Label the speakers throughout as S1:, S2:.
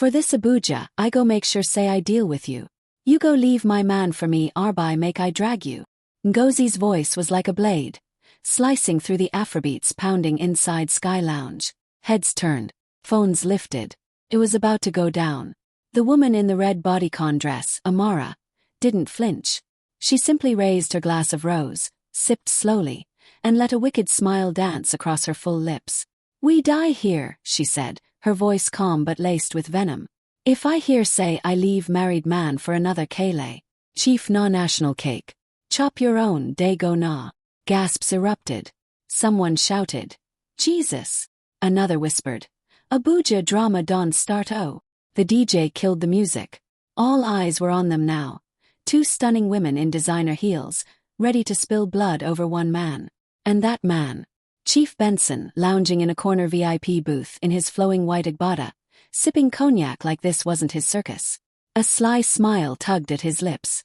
S1: For this Abuja, I go make sure say I deal with you. You go leave my man for me Arbai make I drag you. Ngozi's voice was like a blade, slicing through the Afrobeats pounding inside Sky Lounge. Heads turned, phones lifted. It was about to go down. The woman in the red bodycon dress, Amara, didn't flinch. She simply raised her glass of rose, sipped slowly, and let a wicked smile dance across her full lips. We die here, she said, her voice calm but laced with venom. If I hear say I leave married man for another Kele. Chief na national cake. Chop your own, day go na. Gasps erupted. Someone shouted. Jesus. Another whispered. Abuja drama don't start oh. The DJ killed the music. All eyes were on them now. Two stunning women in designer heels, ready to spill blood over one man. And that man. Chief Benson, lounging in a corner VIP booth in his flowing white agbada, sipping cognac like this wasn't his circus. A sly smile tugged at his lips.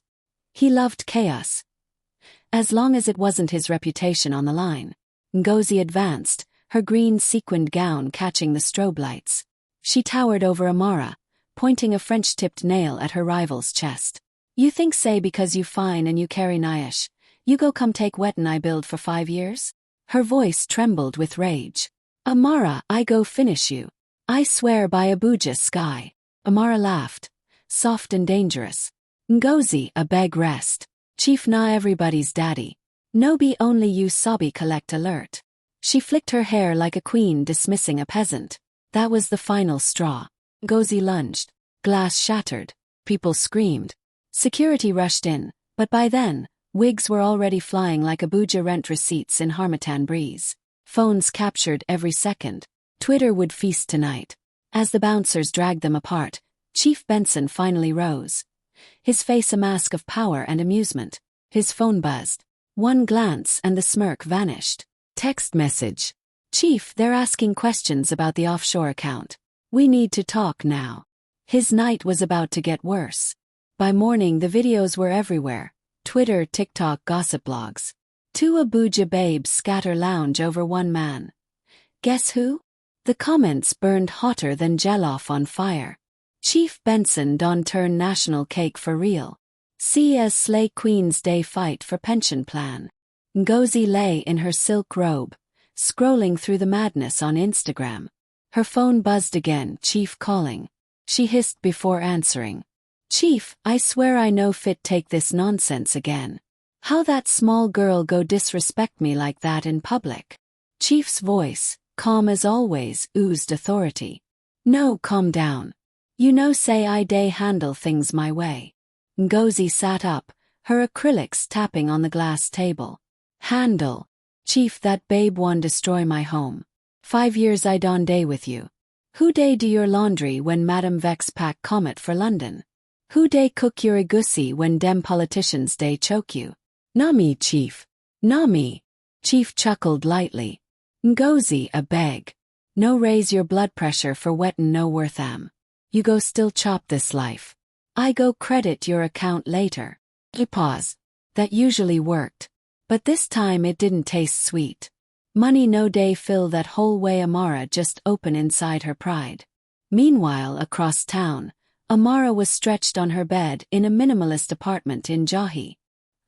S1: He loved chaos. As long as it wasn't his reputation on the line. Ngozi advanced, her green sequined gown catching the strobe lights. She towered over Amara, pointing a French-tipped nail at her rival's chest. You think say because you fine and you carry Nyash, you go come take wetin I build for 5 years? Her voice trembled with rage. Amara, I go finish you. I swear by Abuja sky. Amara laughed, soft and dangerous. Ngozi, a beg rest. Chief na everybody's daddy. No be only you sobby collect alert. She flicked her hair like a queen dismissing a peasant. That was the final straw. Ngozi lunged. Glass shattered. People screamed. Security rushed in, but by then, wigs were already flying like Abuja rent receipts in Harmattan breeze. Phones captured every second. Twitter would feast tonight. As the bouncers dragged them apart, Chief Benson finally rose. His face a mask of power and amusement. His phone buzzed. One glance and the smirk vanished. Text message. Chief, they're asking questions about the offshore account. We need to talk now. His night was about to get worse. By morning the videos were everywhere. Twitter, TikTok, gossip blogs. Two Abuja babes scatter lounge over one man. Guess who? The comments burned hotter than jollof on fire. Chief Benson don turn national cake for real. See as Slay Queen's Day fight for pension plan. Ngozi lay in her silk robe, scrolling through the madness on Instagram. Her phone buzzed again, Chief calling. She hissed before answering. Chief, I swear I no fit take this nonsense again. How that small girl go disrespect me like that in public? Chief's voice, calm as always, oozed authority. No, calm down. You know say I day handle things my way. Ngozi sat up, her acrylics tapping on the glass table. Handle. Chief, that babe won destroy my home. 5 years I don day with you. Who day do your laundry when Madam Vex pack comet for London? Who day cook your egusi when dem politicians day choke you? Na me, Chief. Na me. Chief chuckled lightly. Ngozi, a beg. No raise your blood pressure for wetin no worth am. You go still chop this life. I go credit your account later. You pause. That usually worked. But this time it didn't taste sweet. Money no day fill that whole way. Amara just open inside her pride. Meanwhile, across town, Amara was stretched on her bed in a minimalist apartment in Jahi.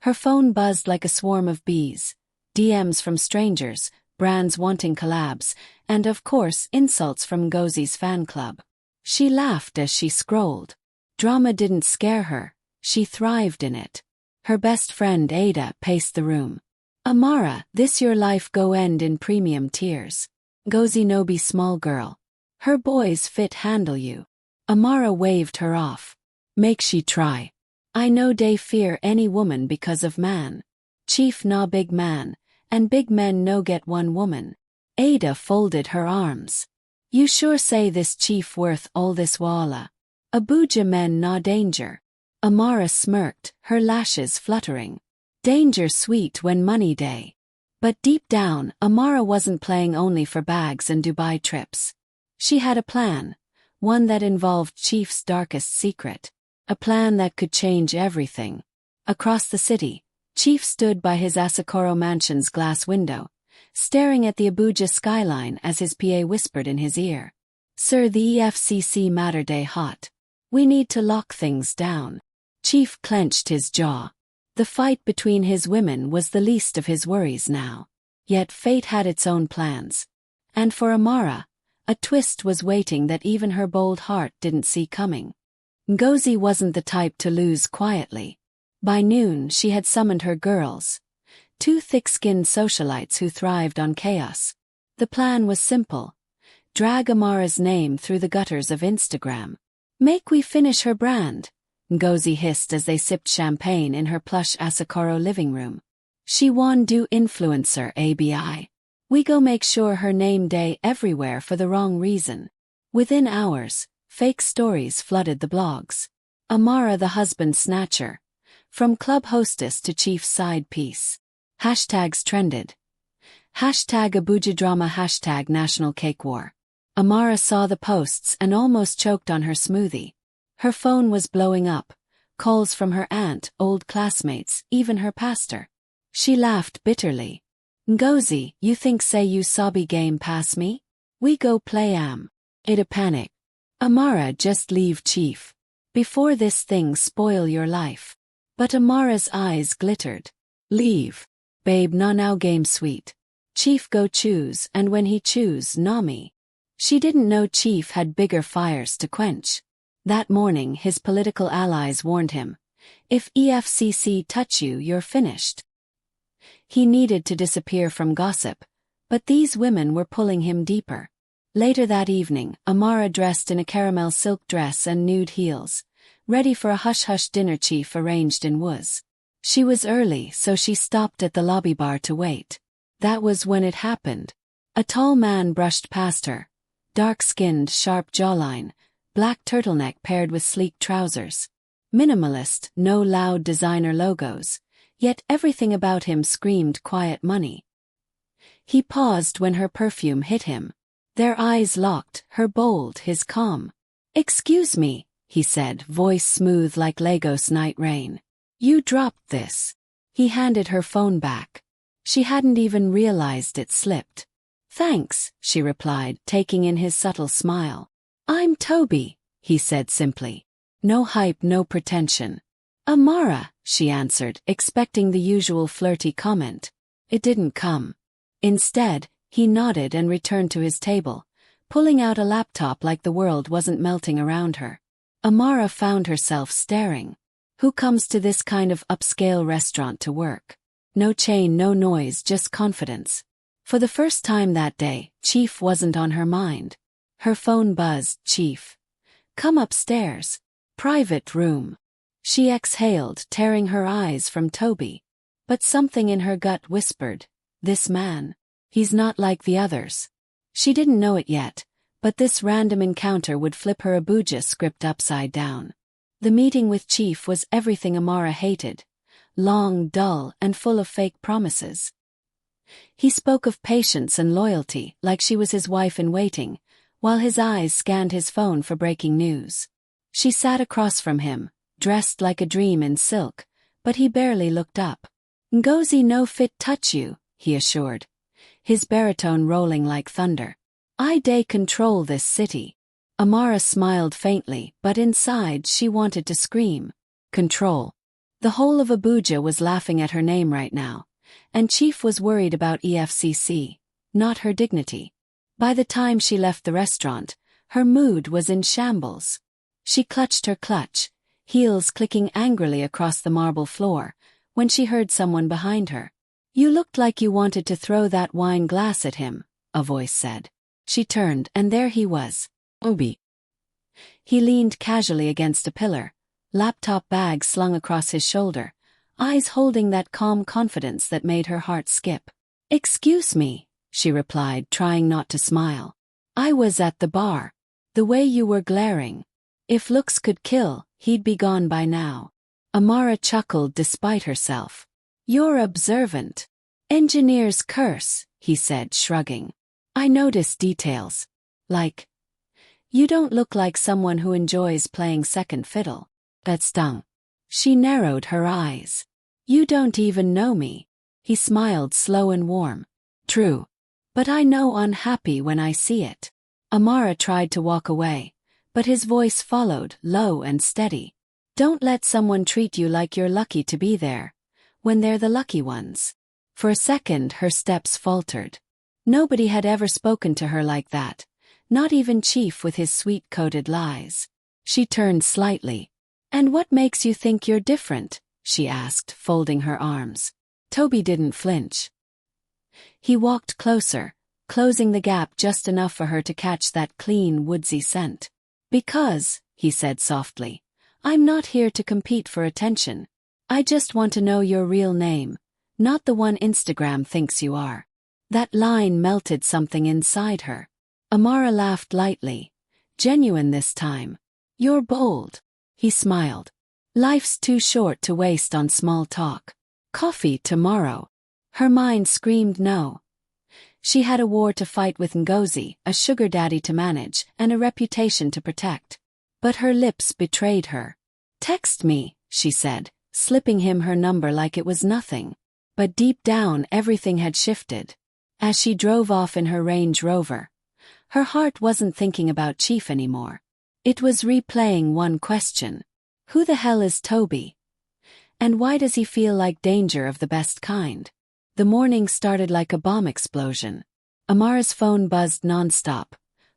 S1: Her phone buzzed like a swarm of bees. DMs from strangers, brands wanting collabs, and of course insults from Ngozi's fan club. She laughed as she scrolled. Drama didn't scare her, she thrived in it. Her best friend Ada paced the room. Amara, this your life go end in premium tears. Ngozi no be small girl. Her boys fit handle you. Amara waved her off. Make she try. I know they fear any woman because of man. Chief na big man, and big men no get one woman. Ada folded her arms. You sure say this chief worth all this walla? Abuja men na danger. Amara smirked, her lashes fluttering. Danger sweet when money day. But deep down, Amara wasn't playing only for bags and Dubai trips. She had a plan, one that involved Chief's darkest secret. A plan that could change everything. Across the city, Chief stood by his Asokoro mansion's glass window, staring at the Abuja skyline as his PA whispered in his ear. Sir, the EFCC matter day hot. We need to lock things down. Chief clenched his jaw. The fight between his women was the least of his worries now. Yet fate had its own plans. And for Amara, a twist was waiting that even her bold heart didn't see coming. Ngozi wasn't the type to lose quietly. By noon she had summoned her girls. 2 thick-skinned socialites who thrived on chaos. The plan was simple. Drag Amara's name through the gutters of Instagram. Make we finish her brand, Ngozi hissed as they sipped champagne in her plush Asakoro living room. She won do influencer ABI. We go make sure her name day everywhere for the wrong reason. Within hours, fake stories flooded the blogs. Amara the husband snatcher. From club hostess to chief side piece. Hashtags trended. Hashtag Abuja drama, hashtag national cake war. Amara saw the posts and almost choked on her smoothie. Her phone was blowing up. Calls from her aunt, old classmates, even her pastor. She laughed bitterly. Ngozi, you think say you sabi game pass me? We go play It a panic. Amara, just leave chief. Before this thing spoil your life. But Amara's eyes glittered. Leave. Babe, na now game sweet. Chief go choose, and when he choose, na me. She didn't know Chief had bigger fires to quench. That morning his political allies warned him. If EFCC touch you, you're finished. He needed to disappear from gossip, but these women were pulling him deeper. Later that evening, Amara dressed in a caramel silk dress and nude heels, ready for a hush-hush dinner Chief arranged in Woods. She was early, so she stopped at the lobby bar to wait. That was when it happened. A tall man brushed past her. Dark-skinned, sharp jawline, black turtleneck paired with sleek trousers. Minimalist, no loud designer logos, yet everything about him screamed quiet money. He paused when her perfume hit him. Their eyes locked, her bold, his calm. "Excuse me," he said, voice smooth like Lagos night rain. "You dropped this." He handed her phone back. She hadn't even realized it slipped. "Thanks," she replied, taking in his subtle smile. "I'm Toby," he said simply. No hype, no pretension. "Amara," she answered, expecting the usual flirty comment. It didn't come. Instead, he nodded and returned to his table, pulling out a laptop like the world wasn't melting around her. Amara found herself staring. Who comes to this kind of upscale restaurant to work? No chain, no noise, just confidence. For the first time that day, Chief wasn't on her mind. Her phone buzzed. "Chief. Come upstairs. Private room." She exhaled, tearing her eyes from Toby. But something in her gut whispered, "This man. He's not like the others." She didn't know it yet, but this random encounter would flip her Abuja script upside down. The meeting with Chief was everything Amara hated. Long, dull, and full of fake promises. He spoke of patience and loyalty like she was his wife-in-waiting, while his eyes scanned his phone for breaking news. She sat across from him, dressed like a dream in silk, but he barely looked up. "Ngozi no fit touch you," he assured, his baritone rolling like thunder. "I dey control this city." Amara smiled faintly, but inside she wanted to scream. Control. The whole of Abuja was laughing at her name right now, and Chief was worried about EFCC, not her dignity. By the time she left the restaurant, her mood was in shambles. She clutched her clutch, heels clicking angrily across the marble floor, when she heard someone behind her. "You looked like you wanted to throw that wine glass at him," a voice said. She turned, and there he was. Obi. He leaned casually against a pillar, laptop bag slung across his shoulder, eyes holding that calm confidence that made her heart skip. "Excuse me," she replied, trying not to smile. "I was at the bar. The way you were glaring. If looks could kill, he'd be gone by now." Amara chuckled despite herself. "You're observant. Engineer's curse," he said, shrugging. "I notice details. Like, you don't look like someone who enjoys playing second fiddle." That stung. She narrowed her eyes. "You don't even know me." He smiled slow and warm. "True. But I know unhappy when I see it." Amara tried to walk away, but his voice followed, low and steady. Don't let someone treat you like you're lucky to be there, when they're the lucky ones. For a second her steps faltered. Nobody had ever spoken to her like that, not even Chief with his sweet-coated lies. She turned slightly. And what makes you think you're different? She asked, folding her arms. Toby didn't flinch. He walked closer, closing the gap just enough for her to catch that clean, woodsy scent. Because, he said softly, I'm not here to compete for attention. I just want to know your real name, not the one Instagram thinks you are. That line melted something inside her. Amara laughed lightly, genuine this time. You're bold. He smiled. Life's too short to waste on small talk. Coffee tomorrow. Her mind screamed no. She had a war to fight with Ngozi, a sugar daddy to manage, and a reputation to protect. But her lips betrayed her. Text me, she said, slipping him her number like it was nothing. But deep down everything had shifted. As she drove off in her Range Rover, her heart wasn't thinking about Chief anymore. It was replaying one question. Who the hell is Toby? And why does he feel like danger of the best kind? The morning started like a bomb explosion. Amara's phone buzzed nonstop.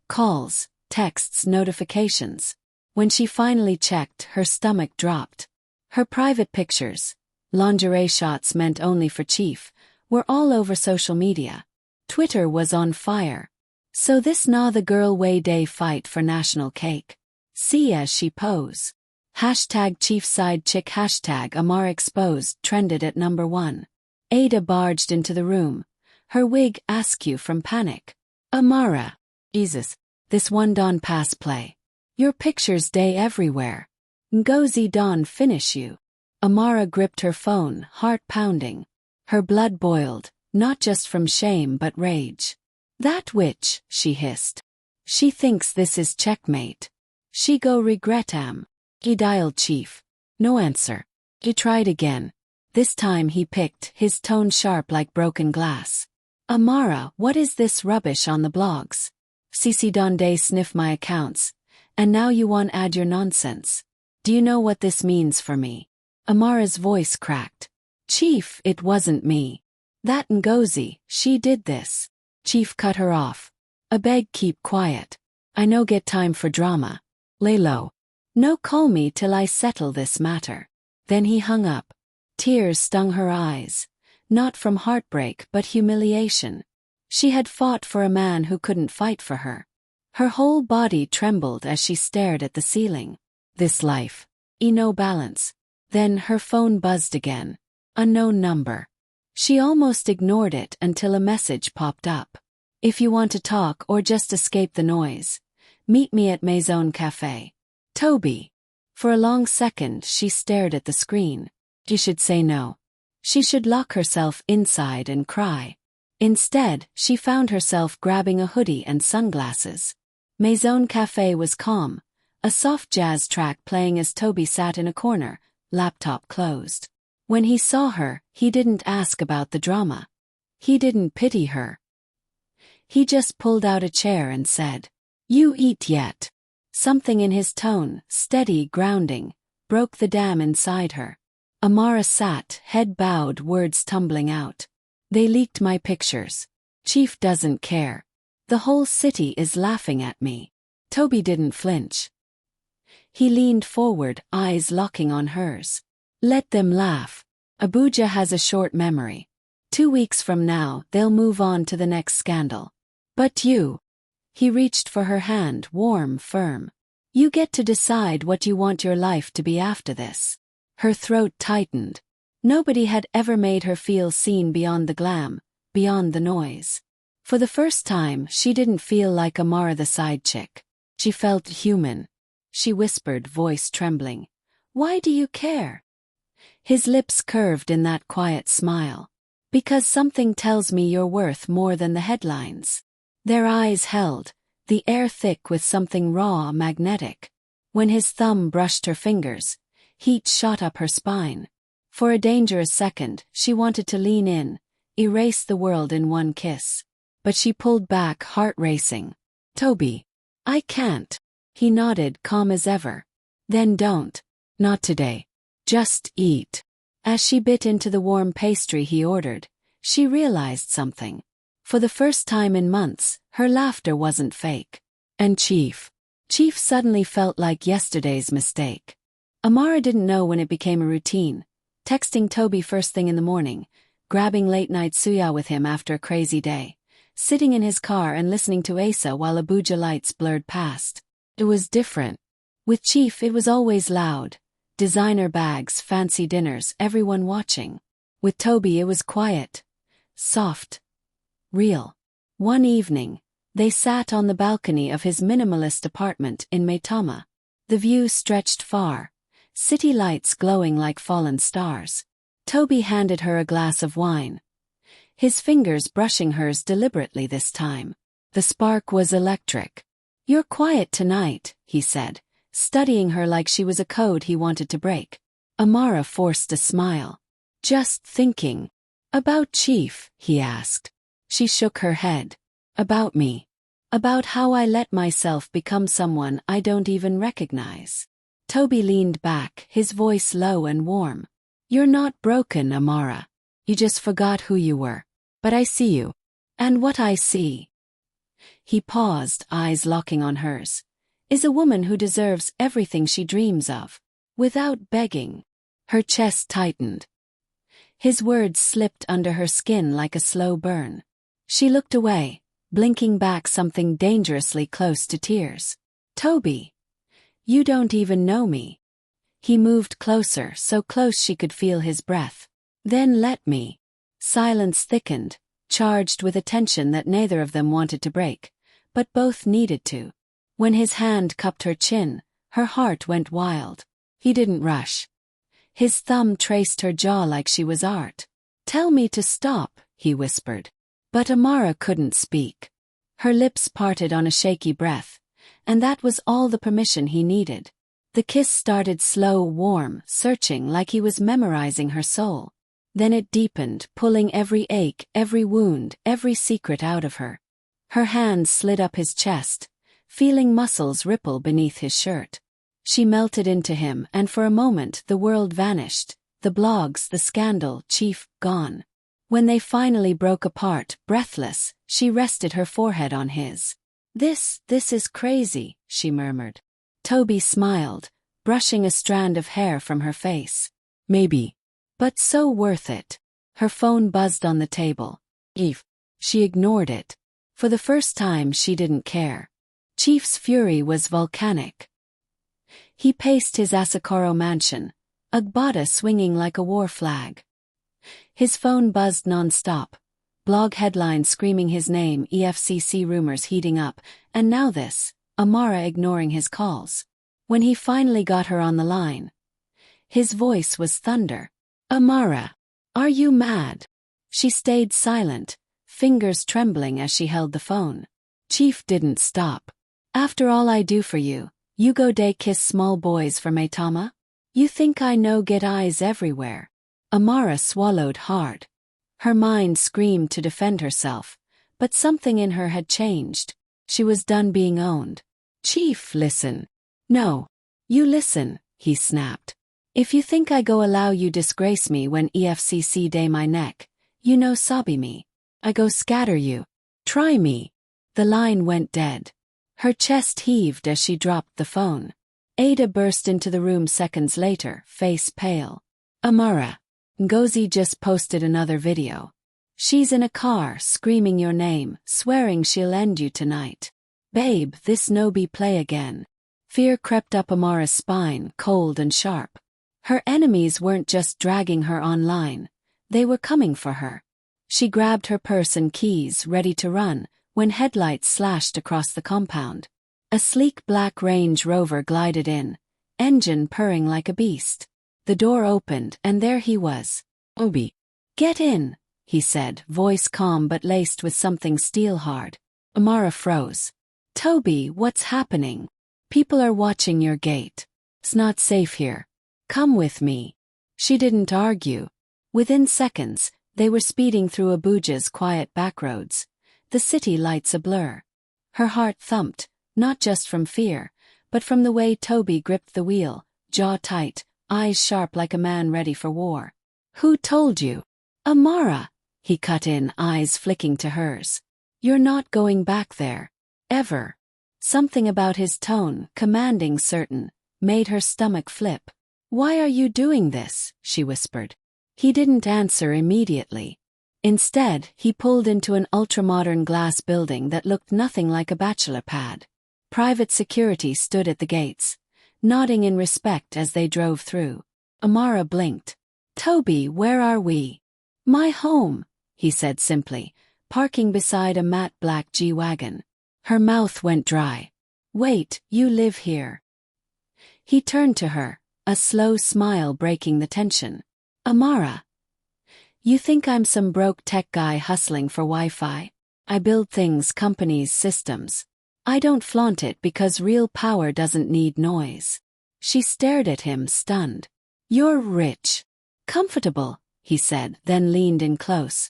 S1: Calls, texts, notifications. When she finally checked, her stomach dropped. Her private pictures, lingerie shots meant only for Chief, were all over social media. Twitter was on fire. So this na the girl way day fight for national cake. See as she pose. Hashtag Chief side chick hashtag Amara exposed trended at number 1. Ada barged into the room, her wig askew from panic. Amara. Jesus. This one don pass play. Your pictures day everywhere. Ngozi don finish you. Amara gripped her phone, heart pounding. Her blood boiled, not just from shame but rage. That witch, she hissed. She thinks this is checkmate. She go regret am. He dialed Chief. No answer. He tried again. This time he picked, his tone sharp like broken glass. Amara, what is this rubbish on the blogs? Cici Donde sniff my accounts. And now you want add your nonsense. Do you know what this means for me? Amara's voice cracked. Chief, it wasn't me. That Ngozi, she did this. Chief cut her off. I beg keep quiet. I no get time for drama. Lay low. No call me till I settle this matter. Then he hung up. Tears stung her eyes. Not from heartbreak but humiliation. She had fought for a man who couldn't fight for her. Her whole body trembled as she stared at the ceiling. This life. No balance. Then her phone buzzed again. Unknown number. She almost ignored it until a message popped up. If you want to talk or just escape the noise, meet me at Maison Café. Toby. For a long second she stared at the screen. She should say no. She should lock herself inside and cry. Instead, she found herself grabbing a hoodie and sunglasses. Maison Café was calm, a soft jazz track playing as Toby sat in a corner, laptop closed. When he saw her, he didn't ask about the drama. He didn't pity her. He just pulled out a chair and said, "You eat yet?" Something in his tone, steady, grounding, broke the dam inside her. Amara sat, head bowed, words tumbling out. They leaked my pictures. Chief doesn't care. The whole city is laughing at me. Toby didn't flinch. He leaned forward, eyes locking on hers. Let them laugh. Abuja has a short memory. 2 weeks from now, they'll move on to the next scandal. But you. He reached for her hand, warm, firm. You get to decide what you want your life to be after this. Her throat tightened. Nobody had ever made her feel seen beyond the glam, beyond the noise. For the first time, she didn't feel like Amara the side chick. She felt human. She whispered, voice trembling. Why do you care? His lips curved in that quiet smile. Because something tells me you're worth more than the headlines. Their eyes held, the air thick with something raw, magnetic. When his thumb brushed her fingers, heat shot up her spine. For a dangerous second, she wanted to lean in, erase the world in one kiss. But she pulled back, heart racing. Toby. I can't. He nodded, calm as ever. Then don't. Not today. Just eat. As she bit into the warm pastry he ordered, she realized something. For the first time in months, her laughter wasn't fake. And Chief suddenly felt like yesterday's mistake. Amara didn't know when it became a routine, texting Toby first thing in the morning, grabbing late-night suya with him after a crazy day, sitting in his car and listening to Asa while Abuja lights blurred past. It was different. With Chief it was always loud. Designer bags, fancy dinners, everyone watching. With Toby it was quiet, soft, real. One evening, they sat on the balcony of his minimalist apartment in Maitama. The view stretched far, city lights glowing like fallen stars. Toby handed her a glass of wine, his fingers brushing hers deliberately this time. The spark was electric. "You're quiet tonight," he said, studying her like she was a code he wanted to break. Amara forced a smile. "Just thinking." "About Chief?" he asked. She shook her head. "About me. About how I let myself become someone I don't even recognize." Toby leaned back, his voice low and warm. "You're not broken, Amara. You just forgot who you were. But I see you. And what I see." He paused, eyes locking on hers. "Is a woman who deserves everything she dreams of. Without begging." Her chest tightened. His words slipped under her skin like a slow burn. She looked away, blinking back something dangerously close to tears. "Toby, you don't even know me." He moved closer, so close she could feel his breath. "Then let me." Silence thickened, charged with a tension that neither of them wanted to break, but both needed to. When his hand cupped her chin, her heart went wild. He didn't rush. His thumb traced her jaw like she was art. "Tell me to stop," he whispered. But Amara couldn't speak. Her lips parted on a shaky breath, and that was all the permission he needed. The kiss started slow, warm, searching like he was memorizing her soul. Then it deepened, pulling every ache, every wound, every secret out of her. Her hands slid up his chest, feeling muscles ripple beneath his shirt. She melted into him, and for a moment the world vanished. The blogs, the scandal, Chief, gone. When they finally broke apart, breathless, she rested her forehead on his. This is crazy," she murmured. Toby smiled, brushing a strand of hair from her face. "Maybe. But so worth it." Her phone buzzed on the table. "Eve." She ignored it. For the first time she didn't care. Chief's fury was volcanic. He paced his Asakoro mansion, Agbada swinging like a war flag. His phone buzzed non-stop, blog headlines screaming his name, EFCC rumors heating up, and now this, Amara ignoring his calls. When he finally got her on the line, his voice was thunder. "Amara, are you mad?" She stayed silent, fingers trembling as she held the phone. Chief didn't stop. "After all I do for you, you go day kiss small boys for Maitama? You think I know get eyes everywhere?" Amara swallowed hard. Her mind screamed to defend herself, but something in her had changed. She was done being owned. "Chief, listen." "No. You listen," he snapped. "If you think I go allow you disgrace me when EFCC day my neck, you know sabi me. I go scatter you. Try me." The line went dead. Her chest heaved as she dropped the phone. Ada burst into the room seconds later, face pale. "Amara, Ngozi just posted another video. She's in a car, screaming your name, swearing she'll end you tonight. Babe, this no be play again." Fear crept up Amara's spine, cold and sharp. Her enemies weren't just dragging her online, they were coming for her. She grabbed her purse and keys, ready to run, when headlights slashed across the compound. A sleek black Range Rover glided in, engine purring like a beast. The door opened, and there he was. "Obi, get in," he said, voice calm but laced with something steel-hard. Amara froze. "Toby, what's happening? People are watching your gate. It's not safe here. Come with me." She didn't argue. Within seconds, they were speeding through Abuja's quiet backroads, the city lights a blur. Her heart thumped, not just from fear, but from the way Toby gripped the wheel, jaw tight, eyes sharp like a man ready for war. "Who told you?" "Amara," he cut in, eyes flicking to hers. "You're not going back there. Ever." Something about his tone, commanding, certain, made her stomach flip. "Why are you doing this?" she whispered. He didn't answer immediately. Instead, he pulled into an ultramodern glass building that looked nothing like a bachelor pad. Private security stood at the gates, nodding in respect as they drove through. Amara blinked. "Toby, where are we?" "My home," he said simply, parking beside a matte black G-Wagon. Her mouth went dry. "Wait, you live here?" He turned to her, a slow smile breaking the tension. "Amara, you think I'm some broke tech guy hustling for Wi-Fi? I build things, companies, systems. I don't flaunt it because real power doesn't need noise." She stared at him, stunned. "You're rich. Comfortable," he said, then leaned in close.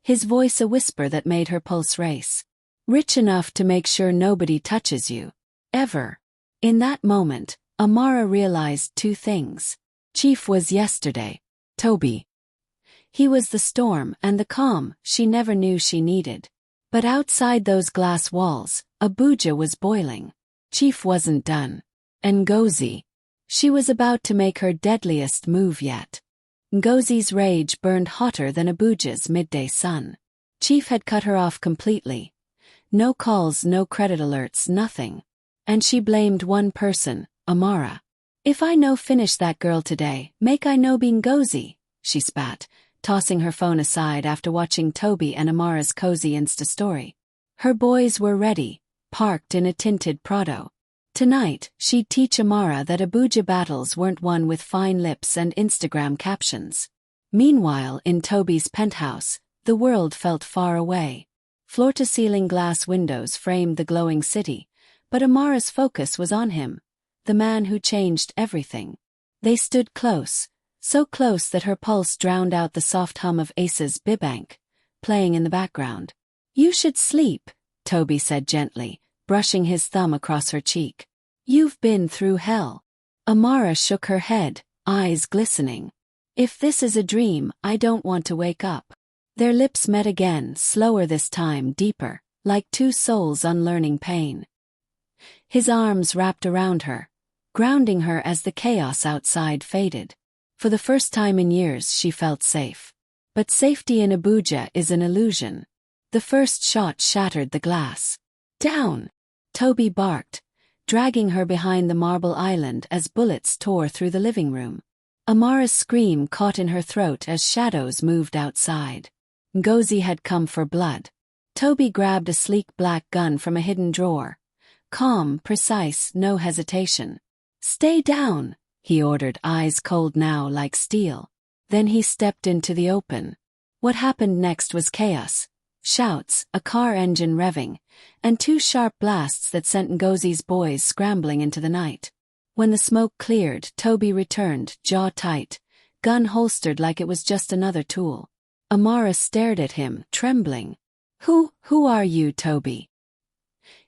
S1: His voice a whisper that made her pulse race. "Rich enough to make sure nobody touches you. Ever." In that moment, Amara realized two things. Chief was yesterday. Toby. He was the storm and the calm she never knew she needed. But outside those glass walls, Abuja was boiling. Chief wasn't done. Ngozi. She was about to make her deadliest move yet. Ngozi's rage burned hotter than Abuja's midday sun. Chief had cut her off completely. No calls, no credit alerts, nothing. And she blamed one person, Amara. "If I no finish that girl today, make I no be Ngozi," she spat, tossing her phone aside after watching Toby and Amara's cozy Insta story. Her boys were ready, parked in a tinted Prado. Tonight, she'd teach Amara that Abuja battles weren't won with fine lips and Instagram captions. Meanwhile, in Toby's penthouse, the world felt far away. Floor-to-ceiling glass windows framed the glowing city, but Amara's focus was on him, the man who changed everything. They stood close, so close that her pulse drowned out the soft hum of Ace's Bibank, playing in the background. "You should sleep," Toby said gently, brushing his thumb across her cheek. "You've been through hell." Amara shook her head, eyes glistening. "If this is a dream, I don't want to wake up." Their lips met again, slower this time, deeper, like two souls unlearning pain. His arms wrapped around her, grounding her as the chaos outside faded. For the first time in years she felt safe. But safety in Abuja is an illusion. The first shot shattered the glass. "Down!" Toby barked, dragging her behind the marble island as bullets tore through the living room. Amara's scream caught in her throat as shadows moved outside. Ngozi had come for blood. Toby grabbed a sleek black gun from a hidden drawer. Calm, precise, no hesitation. "Stay down," he ordered, eyes cold now like steel. Then he stepped into the open. What happened next was chaos. Shouts, a car engine revving, and two sharp blasts that sent Ngozi's boys scrambling into the night. When the smoke cleared, Toby returned, jaw tight, gun holstered like it was just another tool. Amara stared at him, trembling. Who are you, Toby?"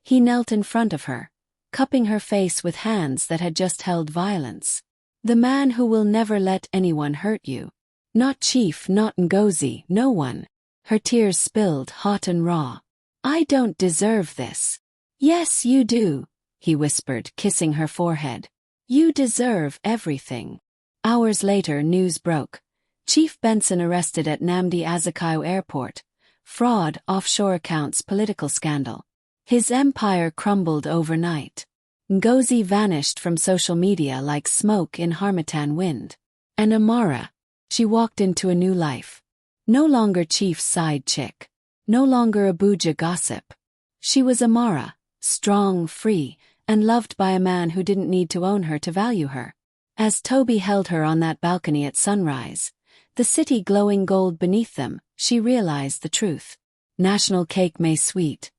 S1: He knelt in front of her, cupping her face with hands that had just held violence. "The man who will never let anyone hurt you. Not Chief, not Ngozi, no one." Her tears spilled, hot and raw. "I don't deserve this." "Yes, you do," he whispered, kissing her forehead. "You deserve everything." Hours later, news broke. Chief Benson arrested at Nnamdi Azikiwe Airport. Fraud, offshore accounts, political scandal. His empire crumbled overnight. Ngozi vanished from social media like smoke in Harmattan wind. And Amara, she walked into a new life. No longer Chief's side chick. No longer Abuja gossip. She was Amara, strong, free, and loved by a man who didn't need to own her to value her. As Toby held her on that balcony at sunrise, the city glowing gold beneath them, she realized the truth. National cake may sweet.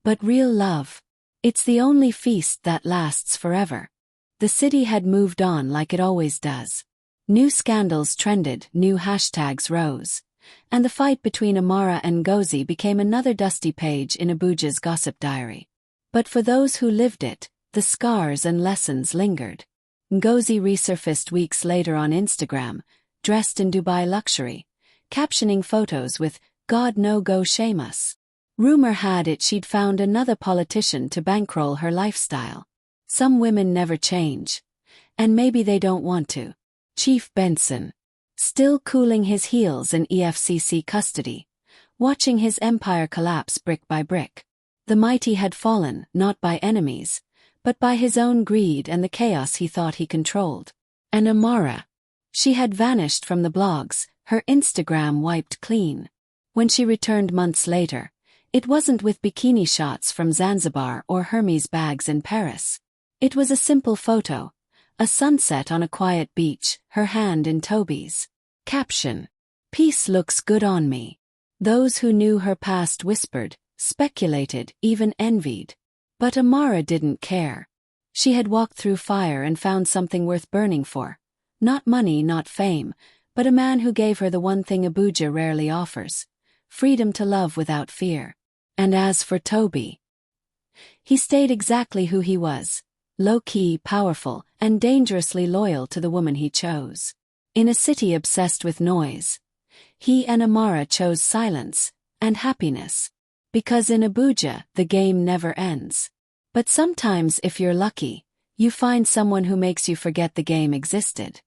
S1: But real love, it's the only feast that lasts forever. The city had moved on like it always does. New scandals trended, new hashtags rose. and the fight between Amara and Ngozi became another dusty page in Abuja's gossip diary. But for those who lived it, the scars and lessons lingered. Ngozi resurfaced weeks later on Instagram, dressed in Dubai luxury, captioning photos with, "God no go shame us." Rumor had it she'd found another politician to bankroll her lifestyle. Some women never change. And maybe they don't want to. Chief Benson, still cooling his heels in EFCC custody, watching his empire collapse brick by brick. The mighty had fallen, not by enemies, but by his own greed and the chaos he thought he controlled. And Amara? She had vanished from the blogs, her Instagram wiped clean. When she returned months later, it wasn't with bikini shots from Zanzibar or Hermes bags in Paris. It was a simple photo, a sunset on a quiet beach, her hand in Toby's. Caption: "Peace looks good on me." Those who knew her past whispered, speculated, even envied. But Amara didn't care. She had walked through fire and found something worth burning for. Not money, not fame, but a man who gave her the one thing Abuja rarely offers: freedom to love without fear. And as for Toby, he stayed exactly who he was: low-key, powerful, and dangerously loyal to the woman he chose. In a city obsessed with noise, he and Amara chose silence and happiness. Because in Abuja, the game never ends. But sometimes, if you're lucky, you find someone who makes you forget the game existed.